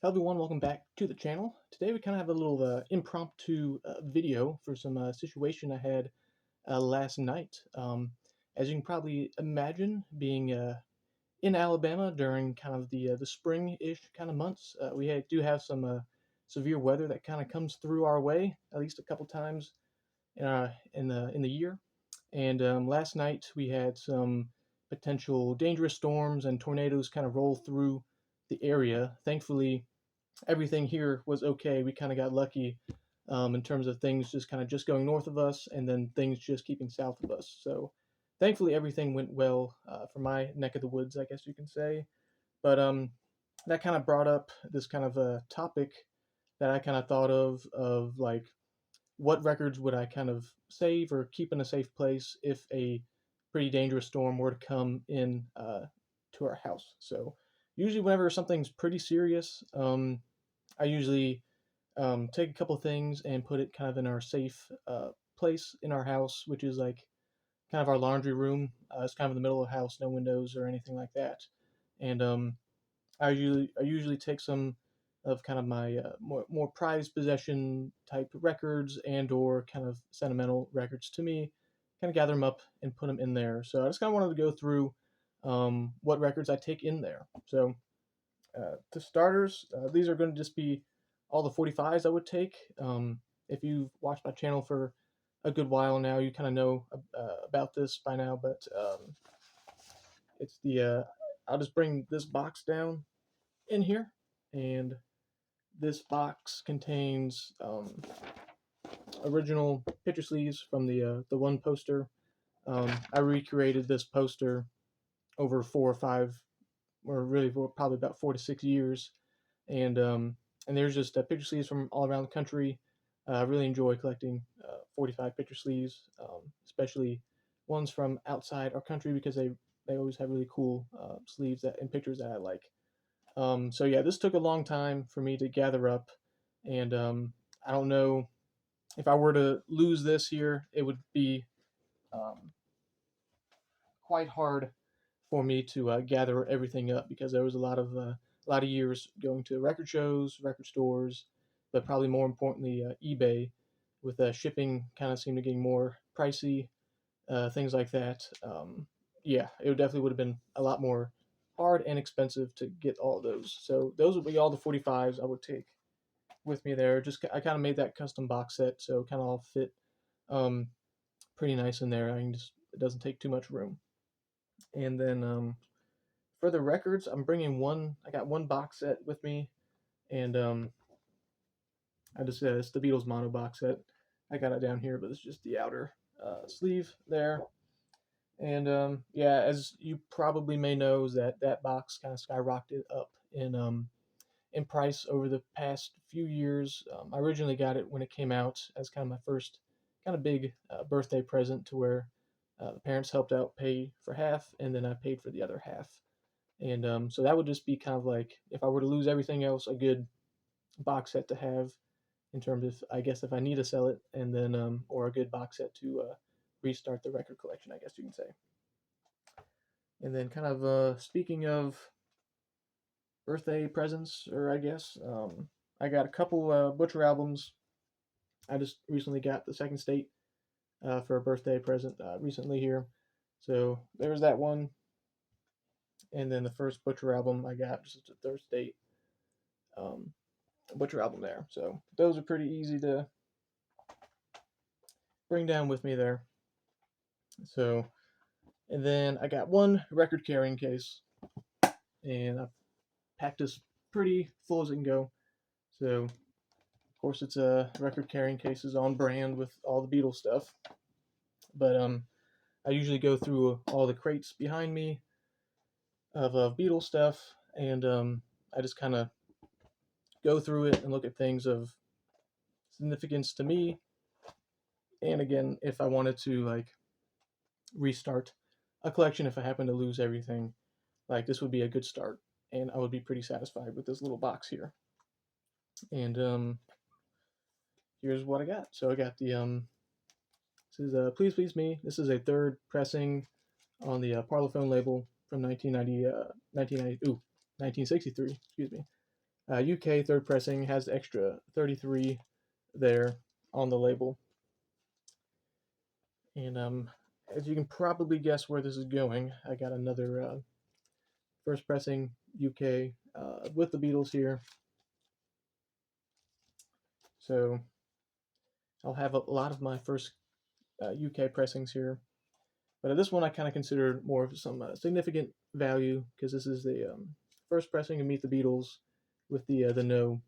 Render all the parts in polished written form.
Hello everyone, welcome back to the channel. Today we kind of have a little impromptu video for some situation I had last night. As you can probably imagine, being in Alabama during kind of the spring-ish kind of months, do have some severe weather that kind of comes through our way at least a couple times in the year. And last night we had some potential dangerous storms and tornadoes kind of roll through the area. Thankfully, everything here was okay. We kind of got lucky in terms of things just going north of us and then things just keeping south of us. So thankfully everything went well for my neck of the woods, I guess you can say. But that kind of brought up this kind of a topic that I kind of thought of like what records would I kind of save or keep in a safe place if a pretty dangerous storm were to come in to our house. So usually whenever something's pretty serious, I usually take a couple things and put it kind of in our safe place in our house, which is like kind of our laundry room. It's kind of in the middle of the house, no windows or anything like that. And I usually take some of kind of my more prized possession type records and or kind of sentimental records to me, kind of gather them up and put them in there. So I just kind of wanted to go through what records I take in there. So to starters, these are going to just be all the 45s I would take. If you've watched my channel for a good while now, you kind of know about this by now, but it's the I'll just bring this box down in here, and this box contains original picture sleeves from the one poster. I recreated this poster over 4 or 5, or really probably about 4 to 6 years, and there's just picture sleeves from all around the country. I really enjoy collecting 45 picture sleeves, especially ones from outside our country because they always have really cool sleeves and pictures that I like. So yeah, this took a long time for me to gather up, and I don't know if I were to lose this here, it would be um, quite hard for me to gather everything up because there was a lot of years going to record shows, record stores, but probably more importantly eBay, with shipping kind of seemed to getting more pricey, things like that. Yeah, it definitely would have been a lot more hard and expensive to get all those. So those would be all the 45s I would take with me there. Just I kind of made that custom box set, so kind of all fit um, pretty nice in there. It doesn't take too much room. And then for the records, I'm bringing one. I got one box set with me, and I just it's the Beatles mono box set. I got it down here, but it's just the outer sleeve there. And yeah, as you probably may know, is that box kind of skyrocketed up in price over the past few years. I originally got it when it came out as kind of my first kind of big birthday present, to where the parents helped out pay for half, and then I paid for the other half. And so that would just be kind of like, if I were to lose everything else, a good box set to have in terms of, I guess, if I need to sell it, and then or a good box set to restart the record collection, I guess you can say. And then kind of speaking of birthday presents, or I guess I got a couple Butcher albums. I just recently got the second state for a birthday present recently here. So there's that one. And then the first Butcher album I got just a third state um, Butcher album there. So those are pretty easy to bring down with me there. So, and then I got one record carrying case, and I've packed this pretty full as it can go. So, of course, it's a record carrying case is on brand with all the Beatles stuff. But I usually go through all the crates behind me of Beatles stuff, and I just kind of go through it and look at things of significance to me. And again, if I wanted to like restart a collection, if I happen to lose everything, like this would be a good start, and I would be pretty satisfied with this little box here. And here's what I got. So I got the this is Please Please Me. This is a third pressing on the Parlophone label from 1990, 1963, excuse me. UK third pressing has the extra 33 there on the label. And as you can probably guess where this is going, I got another first pressing UK with the Beatles here. So I'll have a lot of my first UK pressings here. But this one I kind of consider more of some significant value because this is the first pressing of Meet the Beatles with the no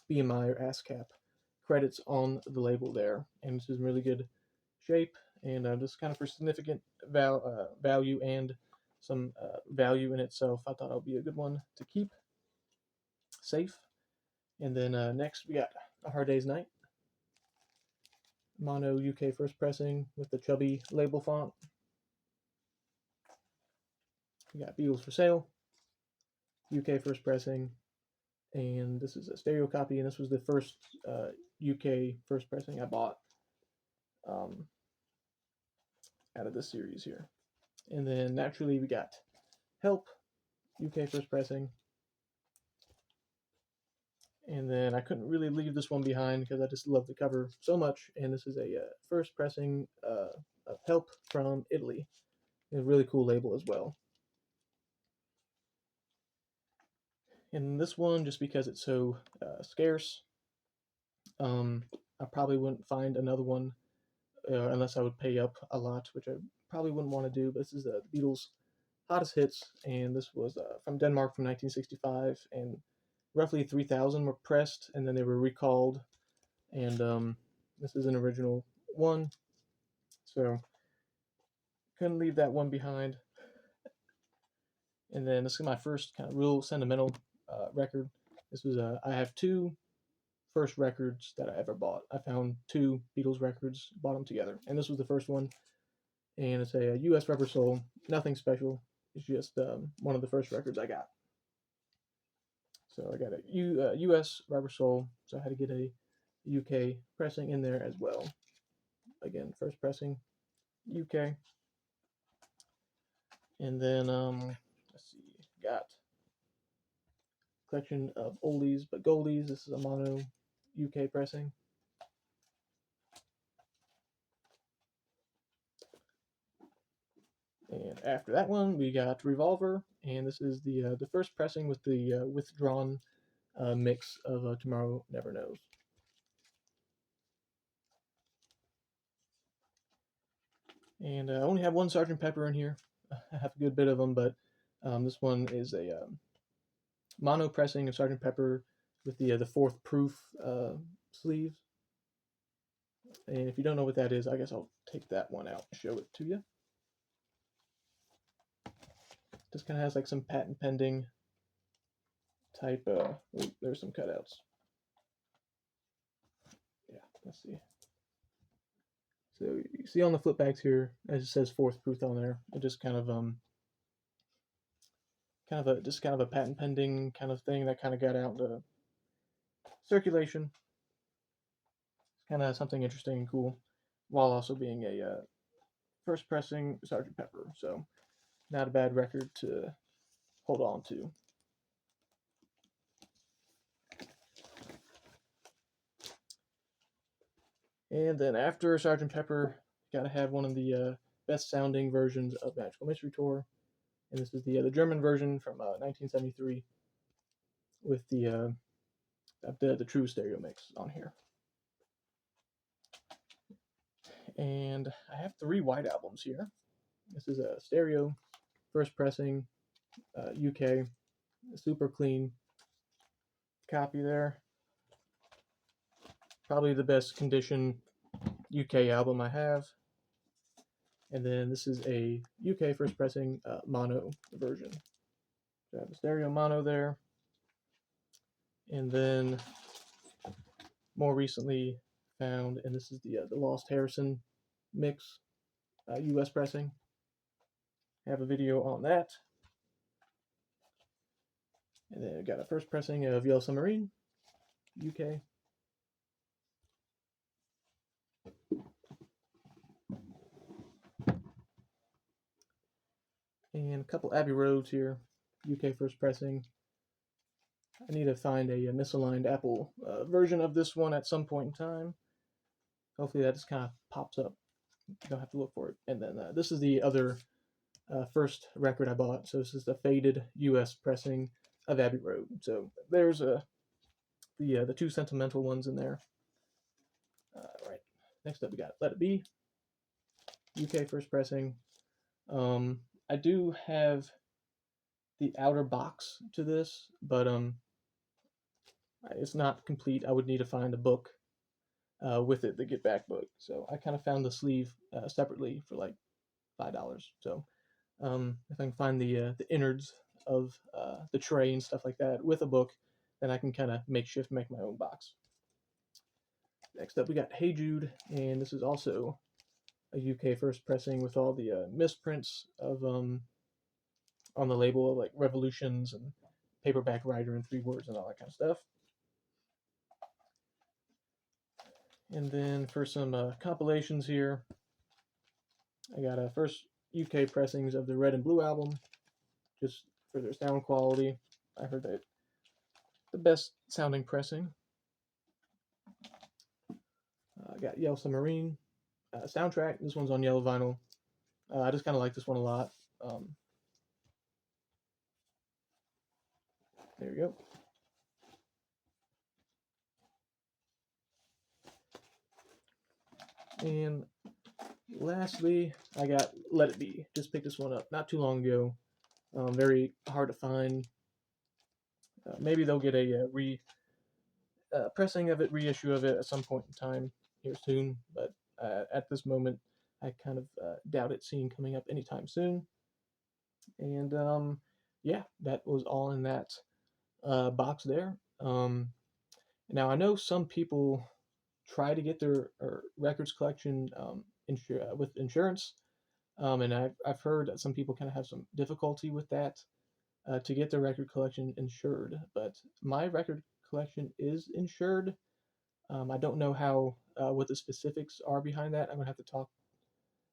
BMI or ASCAP credits on the label there, and this is in really good shape. And just kind of for significant value and some value in itself, I thought it would be a good one to keep safe. And then next we got A Hard Day's Night, mono UK first pressing with the chubby label font. We got Beatles for Sale, UK first pressing, and this is a stereo copy, and this was the first UK first pressing I bought um, out of this series here. And then naturally we got Help, UK first pressing, and then I couldn't really leave this one behind because I just love the cover so much, and this is a first pressing of Help from Italy. A really cool label as well. And this one, just because it's so scarce, I probably wouldn't find another one unless I would pay up a lot, which I probably wouldn't want to do. But this is the Beatles' hottest hits, and this was from Denmark from 1965, and roughly 3,000 were pressed, and then they were recalled. And this is an original one, so couldn't leave that one behind. And then this is my first kind of real sentimental record. This was I have two first records that I ever bought. I found two Beatles records, bought them together, and this was the first one. And it's a U.S. Rubber Soul, nothing special. It's just one of the first records I got. So I got a U.S. Rubber Soul, so I had to get a UK pressing in there as well. Again, first pressing, UK. And then let's see, got a collection of oldies but goldies. This is a mono UK pressing. And after that one, we got Revolver, and this is the first pressing with the withdrawn mix of Tomorrow Never Knows. And I only have one Sergeant Pepper in here. I have a good bit of them, but this one is a mono pressing of Sergeant Pepper with the fourth proof sleeves. And if you don't know what that is, I guess I'll take that one out and show it to you. Just kind of has like some patent pending type. There's some cutouts. Yeah, let's see. So you see on the flip backs here, as it says fourth proof on there, it just kind of a patent pending kind of thing that kind of got out into circulation. It's kind of something interesting and cool, while also being a first pressing Sergeant Pepper. So not a bad record to hold on to. And then after Sergeant Pepper, gotta have one of the best sounding versions of Magical Mystery Tour, and this is the German version from 1973 with the true stereo mix on here. And I have three white albums here. This is a stereo, first pressing, UK, super clean copy there. Probably the best condition UK album I have. And then this is a UK first pressing mono version. So I have a stereo mono there. And then more recently found, and this is the Lost Harrison mix, US pressing. I have a video on that. And then I got a first pressing of Yellow Submarine, UK. And a couple Abbey Roads here, UK first pressing. I need to find a misaligned Apple version of this one at some point in time. Hopefully that just kind of pops up. You don't have to look for it. And then this is the other first record I bought. So this is the faded U.S. pressing of Abbey Road. So there's the two sentimental ones in there. Right. Next up we got Let It Be, UK first pressing. I do have the outer box to this, but it's not complete. I would need to find a book with it, the Get Back book. So I kind of found the sleeve separately for like $5. So if I can find the innards of the tray and stuff like that with a book, then I can kind of makeshift make my own box. Next up, we got Hey Jude, and this is also a UK first pressing with all the misprints of on the label, like revolutions and paperback writer in 3 words and all that kind of stuff. And then for some compilations here, I got a first UK pressings of the Red and Blue album, just for their sound quality. I heard that the best sounding pressing. I got Yellow Submarine soundtrack. This one's on yellow vinyl. I just kind of like this one a lot. There we go. And lastly, I got Let It Be. Just picked this one up not too long ago. Very hard to find. Maybe they'll get a pressing of it, reissue of it at some point in time here soon. But at this moment, I kind of doubt it seeing coming up anytime soon. And yeah, that was all in that box there. Now I know some people try to get their records collection with insurance, and I've heard that some people kind of have some difficulty with that to get their record collection insured. But my record collection is insured. I don't know how what the specifics are behind that. I'm gonna have to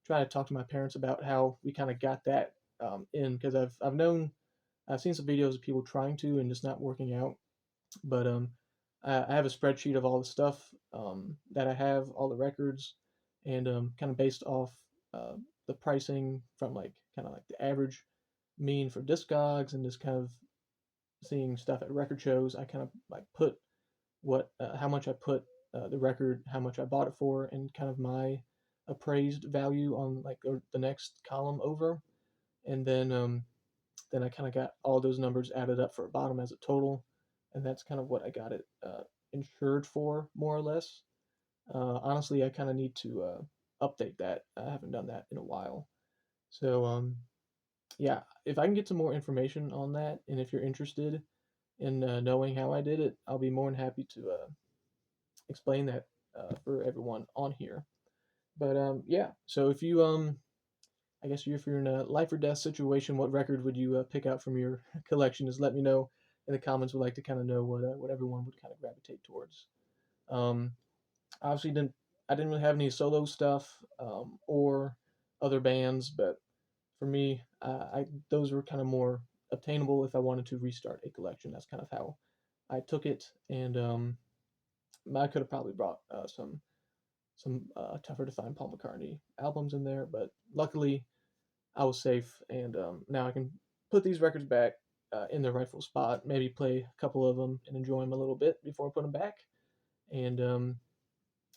try to talk to my parents about how we kind of got that in, because I've seen some videos of people trying to and just not working out. But I have a spreadsheet of all the stuff that I have, all the records, and kind of based off the pricing from like kind of like the average mean for Discogs and just kind of seeing stuff at record shows. I kind of like put how much I put the record, how much I bought it for, and kind of my appraised value on like the next column over, and then I kind of got all those numbers added up for a bottom as a total, and that's kind of what I got it insured for, more or less. Honestly, I kind of need to update that. I haven't done that in a while. So, yeah, if I can get some more information on that, and if you're interested in knowing how I did it, I'll be more than happy to explain that for everyone on here. But yeah, so if you I guess if you're in a life or death situation, what record would you pick out from your collection? Just let me know in the comments. Would like to kind of know what everyone would kind of gravitate towards. Um, obviously, I didn't really have any solo stuff or other bands, but for me, those were kind of more obtainable if I wanted to restart a collection. That's kind of how I took it, and I could have probably brought some tougher to find Paul McCartney albums in there, but luckily I was safe, and now I can put these records back in their rightful spot. Maybe play a couple of them and enjoy them a little bit before I put them back. And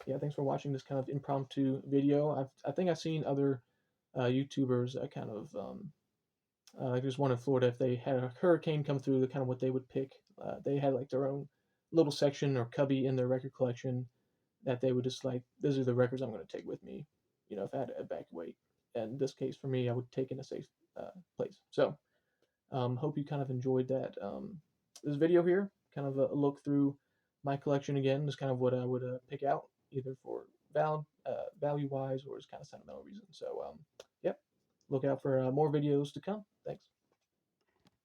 yeah, thanks for watching this kind of impromptu video. I think I've seen other YouTubers kind of like there's one in Florida. If they had a hurricane come through, the kind of what they would pick. They had like their own little section or cubby in their record collection that they would just like, these are the records I'm going to take with me, if I had to evacuate. And in this case, for me, I would take in a safe place. So, hope you kind of enjoyed that this video here, kind of a look through my collection again, is kind of what I would pick out, either for value wise or as kind of sentimental reasons. So, yep, look out for more videos to come. Thanks.